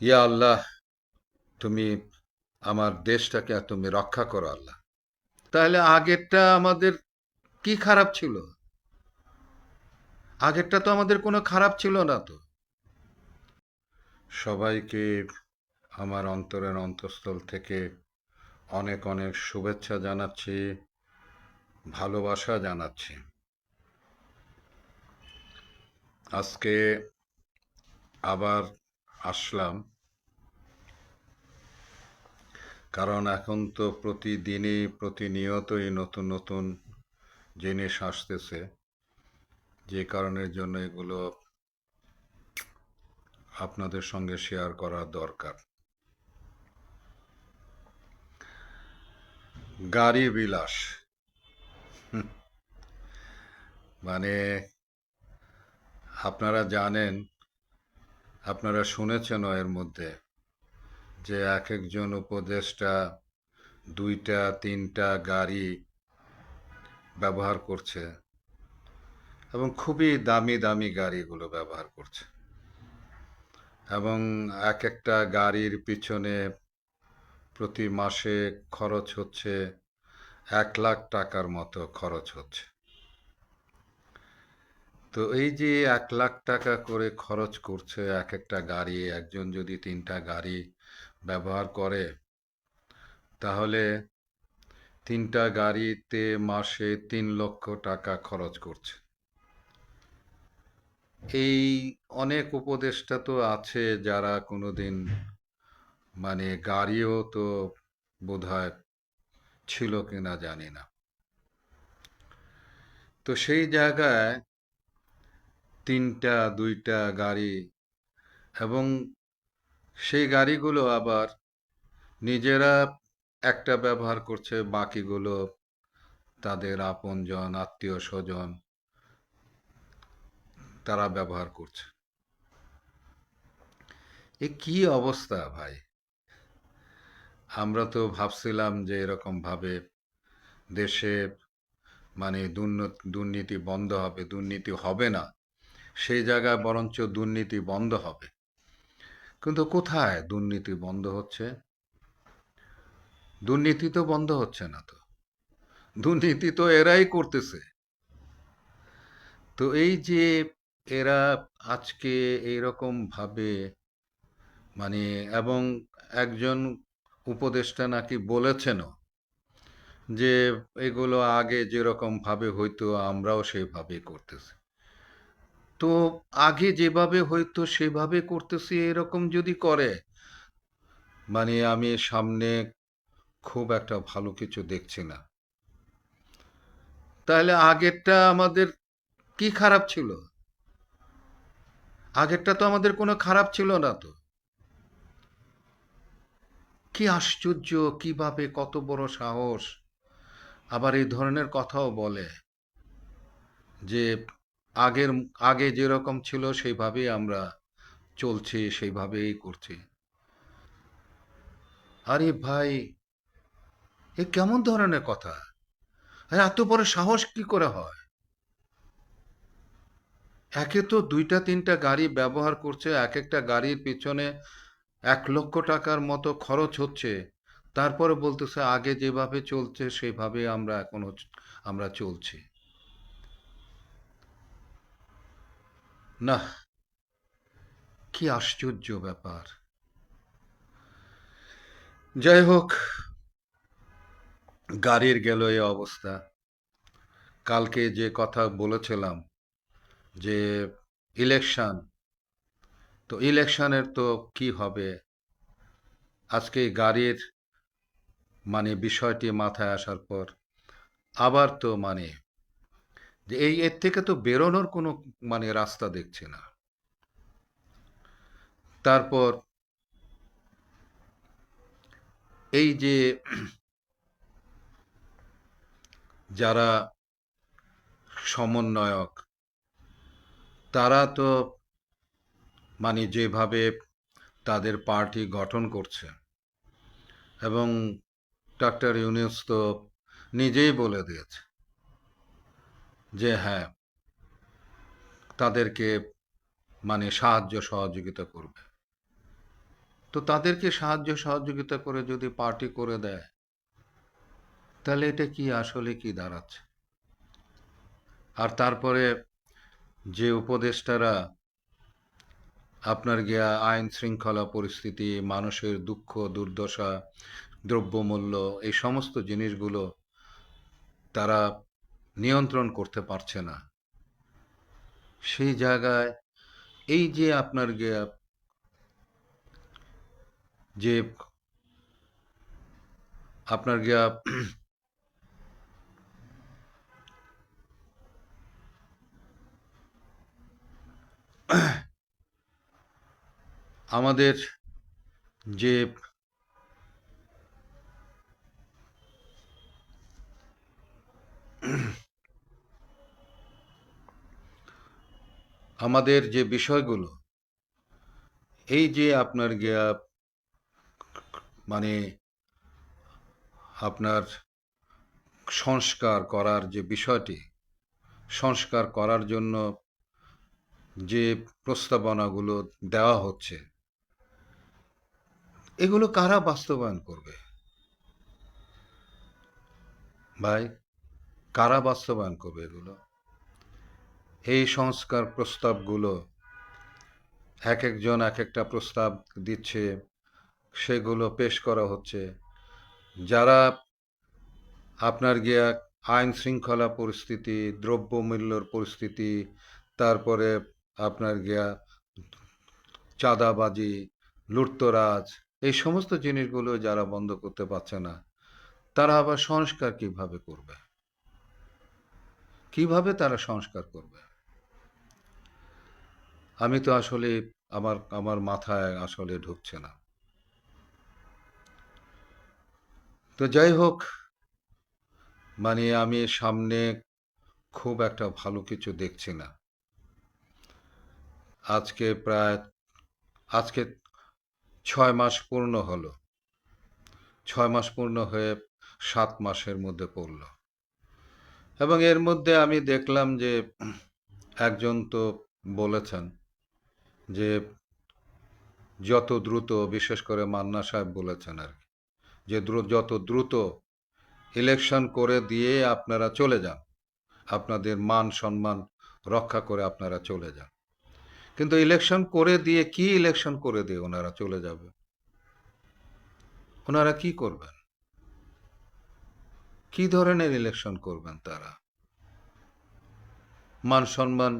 ইয়া আল্লাহ, তুমি আমার দেশটাকে তুমি রক্ষা করো আল্লাহ। তাহলে আগেরটা আমাদের কি খারাপ ছিল? আগেরটা তো আমাদের কোনো খারাপ ছিল না তো। সবাইকে আমার অন্তরের অন্তঃস্থল থেকে অনেক অনেক শুভেচ্ছা জানাচ্ছি, ভালোবাসা জানাচ্ছি। আজকে আবার আসলাম, কারণ এখন তো প্রতিদিনই প্রতিনিয়তই নতুন নতুন জিনিস আসতেছে, যে কারণের জন্য এগুলো আপনাদের সঙ্গে শেয়ার করা দরকার। গাড়ি বিলাস, মানে আপনারা জানেন, আপনারা শুনেছেনও এর মধ্যে যে এক একজন উপদেষ্টা দুইটা তিনটা গাড়ি ব্যবহার করছে, এবং খুবই দামি দামি গাড়িগুলো ব্যবহার করছে, এবং এক একটা গাড়ির পিছনে প্রতি মাসে খরচ হচ্ছে 1 লাখ টাকার মতো খরচ হচ্ছে। তো এই যে 1 লাখ টাকা করে খরচ করছে এক একটা গাড়ি, একজন যদি তিনটা গাড়ি ব্যবহার করে, তাহলে তিনটা গাড়িতে মাসে 3 লক্ষ টাকা খরচ করছে। এই অনেক উপদেষ্টা তো আছে যারা কোনোদিন গাড়িও তো বোধহয় ছিল কিনা জানি না। তো সেই জায়গায় তিনটা দুইটা গাড়ি, এবং সেই গাড়িগুলো আবার নিজেরা একটা ব্যবহার করছে, বাকিগুলো তাদের আপনজন আত্মীয় স্বজন তারা ব্যবহার করছে। এ কি অবস্থা ভাই! আমরা তো ভাবছিলাম যে এরকম ভাবে দেশে দুর্নীতি বন্ধ হবে, দুর্নীতি হবে না, সেই জায়গায় বরঞ্চ দুর্নীতি বন্ধ হবে। কিন্তু কোথায় দুর্নীতি বন্ধ হচ্ছে? দুর্নীতি তো বন্ধ হচ্ছে না তো, দুর্নীতি তো এরাই করতেছে। তো এই যে এরা আজকে এইরকম ভাবে, মানে এবং একজন উপদেষ্টা নাকি বলেছেনও যে এগুলো আগে যেরকম ভাবে হইতো আমরাও সেভাবে করতেছি। তো আগে যেভাবে হইতো সেভাবে করতেছি এরকম যদি করে, আমি সামনে খুব একটা ভালো কিছু দেখছি না। তাহলে আগেরটা আমাদের কি খারাপ ছিল? আগেরটা তো আমাদের কোনো খারাপ ছিল না তো। কি আশ্চর্য! কিভাবে, কত বড় সাহস! আবার এই ধরনের কথাও বলে যে আগের আগে যেরকম ছিল সেইভাবেই আমরা চলছি, সেইভাবেই করছি। আরে ভাই, এ কেমন ধরনের কথা? আর এত বড় সাহস কি করে হয়? একে তো দুইটা তিনটা গাড়ি ব্যবহার করছে, এক একটা গাড়ির পিছনে 1 লক্ষ টাকার মতো খরচ হচ্ছে, তারপরে বলতেছে আগে যেভাবে চলছে সেভাবে আমরা এখনো আমরা চলছি। না, কি আশ্চর্য ব্যাপার! যাই হোক, গাড়ির গেল এই অবস্থা। কালকে যে কথা বলেছিলাম যে ইলেকশন, তো ইলেকশনের তো কি হবে, আজকে এই গাড়ির বিষয়টি মাথায় আসার পর আবার তো যে এর থেকে তো বেরোনোর কোনো রাস্তা দেখছি না। তারপর এই যে যারা সমন্বয়ক, তারা তো যেভাবে তাদের পার্টি গঠন করছে, এবং ডক্টর ইউনূস তো নিজেই বলে দিয়েছে যে হ্যাঁ, তাদেরকে সাহায্য সহযোগিতা করবে। তো তাদেরকে সাহায্য সহযোগিতা করে যদি পার্টি করে দেয়, তাহলে এটা কি আসলে কি দাঁড়াচ্ছে? আর তারপরে যে উপদেষ্টারা আপনার গিয়া আইন শৃঙ্খলা পরিস্থিতি, মানুষের দুঃখ দুর্দশা, দ্রব্যমূল্য, এই সমস্ত জিনিসগুলো তারা নিয়ন্ত্রণ করতে পারছে না, সেই জায়গায় এই যে আপনার গিয়া যে আপনার গিয়া আমাদের যে আমাদের যে বিষয়গুলো, এই যে আপনার গিয়া মানে আপনার সংস্কার করার যে বিষয়টি, সংস্কার করার জন্য যে প্রস্তাবনাগুলো দেওয়া হচ্ছে, এগুলো কারা বাস্তবায়ন করবে ভাই? কারা বাস্তবায়ন করবে এগুলো? এই সংস্কার প্রস্তাবগুলো এক একজন এক একটা প্রস্তাব দিচ্ছে, সেগুলো পেশ করা হচ্ছে। যারা আপনার গিয়া আইন শৃঙ্খলা পরিস্থিতি, দ্রব্যমূল্যর পরিস্থিতি, তারপরে আপনার গিয়া চাঁদাবাজি, লুটতরাজ, এই সমস্ত জিনিসগুলো যারা বন্ধ করতে পারছে না, তারা আবার সংস্কার কিভাবে করবে? কিভাবে তারা সংস্কার করবে? আমি তো আসলে আমার আমার মাথায় আসলে ঢুকছে না। তো যাই হোক, মানে আমি সামনে খুব একটা ভালো কিছু দেখছি না। আজকে প্রায় আজকে 6 মাস পূর্ণ হলো। 6 মাস পূর্ণ হয়ে 7 মাসের মধ্যে পড়ল, এবং এর মধ্যে আমি দেখলাম যে একজন তো বলেছেন যে যত দ্রুত, বিশেষ করে মান্না সাহেব বলেছেন আর কি, যে যত দ্রুত ইলেকশন করে দিয়ে আপনারা চলে যান, আপনাদের মান সম্মান রক্ষা করে আপনারা চলে যান। কিন্তু ইলেকশন করে দিয়ে কি, ইলেকশন করে দিয়ে ওনারা চলে যাবে? ওনারা কি করবেন? কি ধরনের ইলেকশন করবেন তারা? মান সম্মান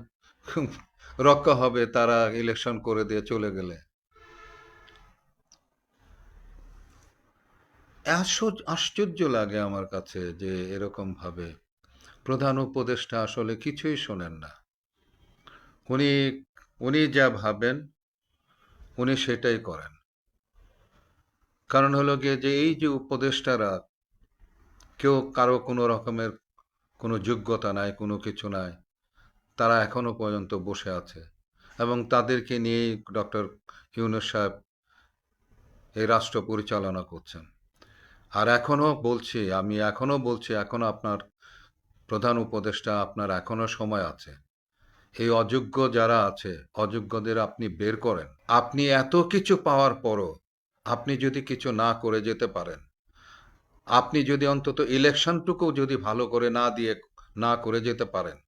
রক্ষা হবে তারা ইলেকশন করে দিয়ে চলে গেলে? আশ্চর্য লাগে আমার কাছে যে এরকম ভাবে প্রধান উপদেষ্টা আসলে কিছুই শোনেন না। উনি উনি যা ভাবেন উনি সেটাই করেন। কারণ হলো গিয়ে যে এই যে উপদেষ্টারা, কেউ কারো কোনো রকমের কোনো যোগ্যতা নাই, কোনো কিছু নাই, তারা এখনো পর্যন্ত বসে আছে, এবং তাদেরকে নিয়েই ডক্টর ইউনূস সাহেব এই রাষ্ট্র পরিচালনা করছেন। আর এখনো বলছি, এখনো আপনার প্রধান উপদেষ্টা, আপনার এখনো সময় আছে। এই অযোগ্য যারা আছে, অযোগ্যদের আপনি বের করেন। আপনি এত কিছু পাওয়ার পরও আপনি যদি কিছু না করে যেতে পারেন, আপনি যদি অন্তত ইলেকশনটুকু যদি ভালো করে না করে যেতে পারেন,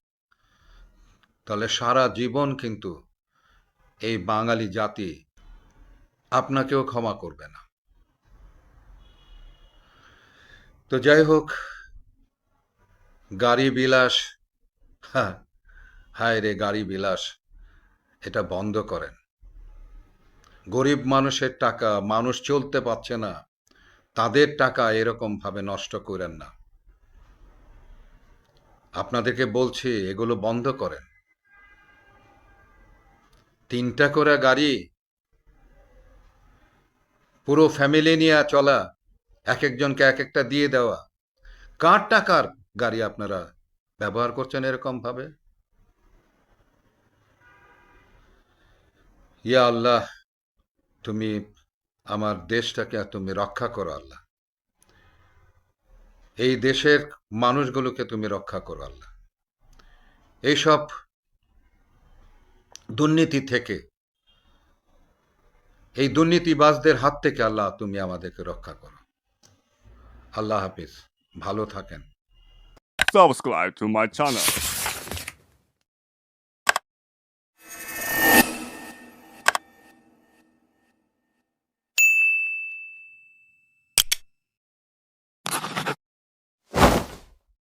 তাহলে সারা জীবন কিন্তু এই বাঙালি জাতি আপনাকেও ক্ষমা করবে না। তো যাই হোক, গাড়ি বিলাস, হ্যাঁ, হায় রে গাড়ি বিলাস, এটা বন্ধ করেন। গরিব মানুষের টাকা, মানুষ চলতে পারছে না, তাদের টাকা এরকম ভাবে নষ্ট করেন না। আপনাদেরকে বলছি, এগুলো বন্ধ করেন। 3টা করে গাড়ি, পুরো ফ্যামিলি নিয়ে চলা, এক একজনকে এক একটা দিয়ে দেওয়া, কার টাকার গাড়ি আপনারা ব্যবহার করছেন এরকম ভাবে? ইয়া আল্লাহ, তুমি আমার দেশটাকে তুমি রক্ষা করো আল্লাহ। এই দেশের মানুষগুলোকে তুমি রক্ষা করো আল্লাহ। এইসব দুর্নীতি থেকে, এই দুর্নীতিবাজদের হাত থেকে আল্লাহ তুমি আমাদেরকে রক্ষা করো। আল্লাহ হাফিজ, ভালো থাকেন। Subscribe to my channel.